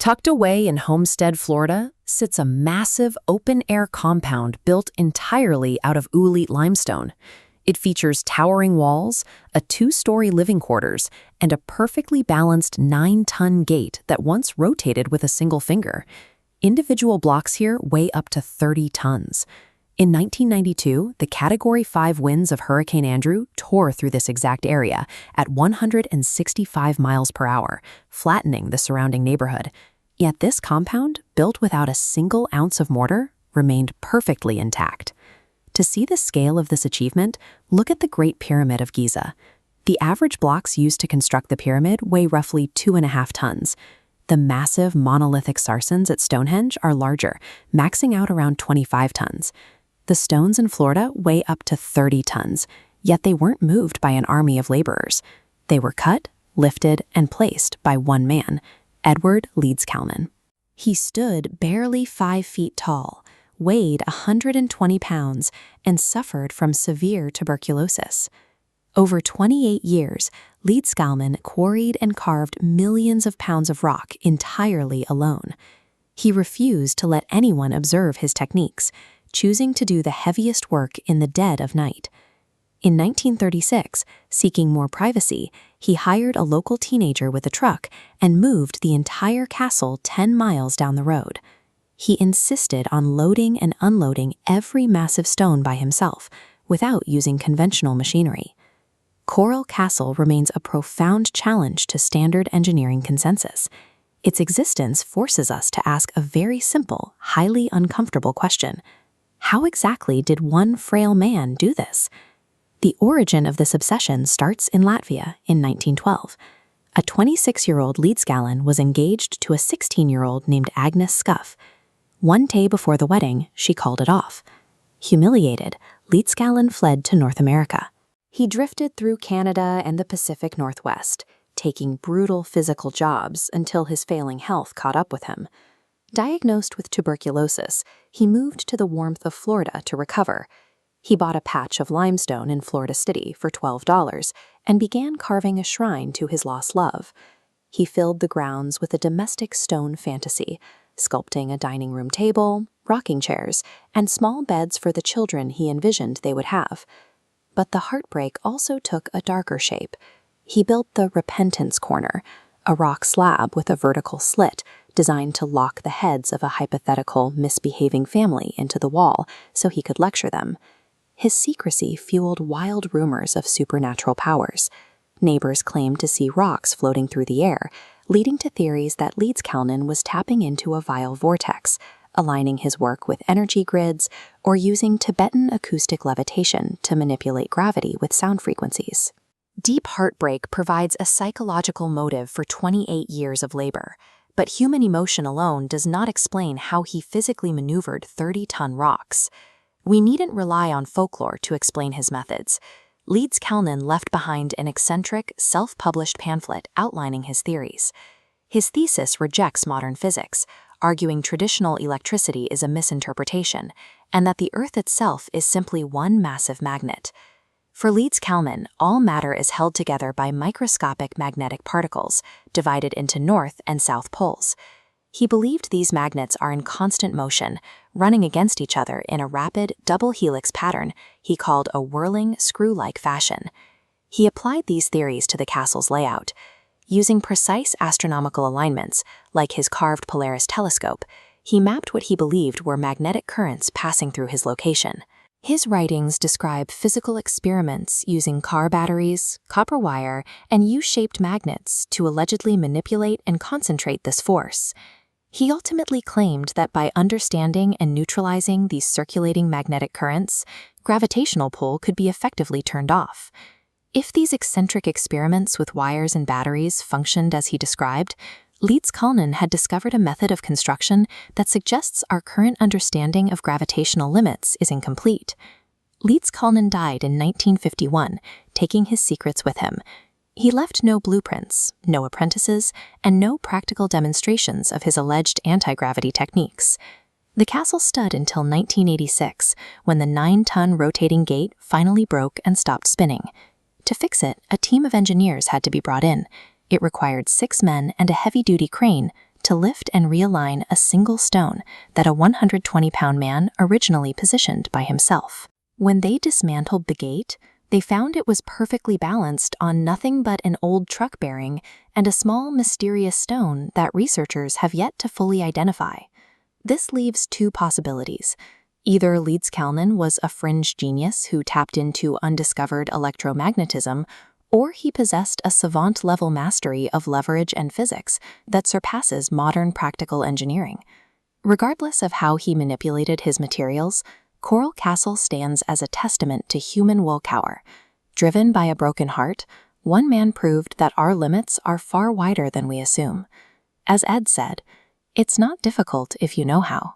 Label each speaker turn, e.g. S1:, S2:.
S1: Tucked away in Homestead, Florida, sits a massive open-air compound built entirely out of oolitic limestone. It features towering walls, a 2-story living quarters, and a perfectly balanced 9-ton gate that once rotated with a single finger. Individual blocks here weigh up to 30 tons. In 1992, the Category 5 winds of Hurricane Andrew tore through this exact area at 165 miles per hour, flattening the surrounding neighborhood. Yet this compound, built without a single ounce of mortar, remained perfectly intact. To see the scale of this achievement, look at the Great Pyramid of Giza. The average blocks used to construct the pyramid weigh roughly 2.5 tons. The massive monolithic sarsens at Stonehenge are larger, maxing out around 25 tons. The stones in Florida weigh up to 30 tons, yet they weren't moved by an army of laborers. They were cut, lifted, and placed by one man, Edward Leedskalnin. He stood barely 5 feet tall, weighed 120 pounds, and suffered from severe tuberculosis. Over 28 years, Leedskalnin quarried and carved millions of pounds of rock entirely alone. He refused to let anyone observe his techniques, choosing to do the heaviest work in the dead of night. In 1936, seeking more privacy, he hired a local teenager with a truck and moved the entire castle 10 miles down the road. He insisted on loading and unloading every massive stone by himself, without using conventional machinery. Coral Castle remains a profound challenge to standard engineering consensus. Its existence forces us to ask a very simple, highly uncomfortable question. How exactly did one frail man do this? The origin of this obsession starts in Latvia in 1912. A 26-year-old Leedskalnin was engaged to a 16-year-old named Agnes Scuff. One day before the wedding, she called it off. Humiliated, Leedskalnin fled to North America. He drifted through Canada and the Pacific Northwest, taking brutal physical jobs until his failing health caught up with him. Diagnosed with tuberculosis, he moved to the warmth of Florida to recover. He bought a patch of limestone in Florida City for $12 and began carving a shrine to his lost love. He filled the grounds with a domestic stone fantasy, sculpting a dining room table, rocking chairs, and small beds for the children he envisioned they would have. But the heartbreak also took a darker shape. He built the Repentance Corner, a rock slab with a vertical slit designed to lock the heads of a hypothetical misbehaving family into the wall so he could lecture them. His secrecy fueled wild rumors of supernatural powers. Neighbors claimed to see rocks floating through the air, leading to theories that Leedskalnin was tapping into a vile vortex, aligning his work with energy grids, or using Tibetan acoustic levitation to manipulate gravity with sound frequencies. Deep heartbreak provides a psychological motive for 28 years of labor, but human emotion alone does not explain how he physically maneuvered 30-ton rocks. We needn't rely on folklore to explain his methods. Leedskalnin left behind an eccentric, self-published pamphlet outlining his theories. His thesis rejects modern physics, arguing traditional electricity is a misinterpretation, and that the Earth itself is simply one massive magnet. For Leedskalnin, all matter is held together by microscopic magnetic particles, divided into north and south poles. He believed these magnets are in constant motion, running against each other in a rapid double helix pattern he called a whirling, screw-like fashion. He applied these theories to the castle's layout. Using precise astronomical alignments, like his carved Polaris telescope, he mapped what he believed were magnetic currents passing through his location. His writings describe physical experiments using car batteries, copper wire, and U-shaped magnets to allegedly manipulate and concentrate this force. He ultimately claimed that by understanding and neutralizing these circulating magnetic currents, gravitational pull could be effectively turned off. If these eccentric experiments with wires and batteries functioned as he described, Leedskalnin had discovered a method of construction that suggests our current understanding of gravitational limits is incomplete. Leedskalnin died in 1951, taking his secrets with him. He left no blueprints, no apprentices, and no practical demonstrations of his alleged anti-gravity techniques. The castle stood until 1986, when the 9-ton rotating gate finally broke and stopped spinning. To fix it, a team of engineers had to be brought in. It required 6 men and a heavy-duty crane to lift and realign a single stone that a 120-pound man originally positioned by himself. When they dismantled the gate, they found it was perfectly balanced on nothing but an old truck bearing and a small mysterious stone that researchers have yet to fully identify. This leaves two possibilities. Either Leedskalnin was a fringe genius who tapped into undiscovered electromagnetism, or he possessed a savant-level mastery of leverage and physics that surpasses modern practical engineering. Regardless of how he manipulated his materials, Coral Castle stands as a testament to human willpower. Driven by a broken heart, one man proved that our limits are far wider than we assume. As Ed said, "It's not difficult if you know how."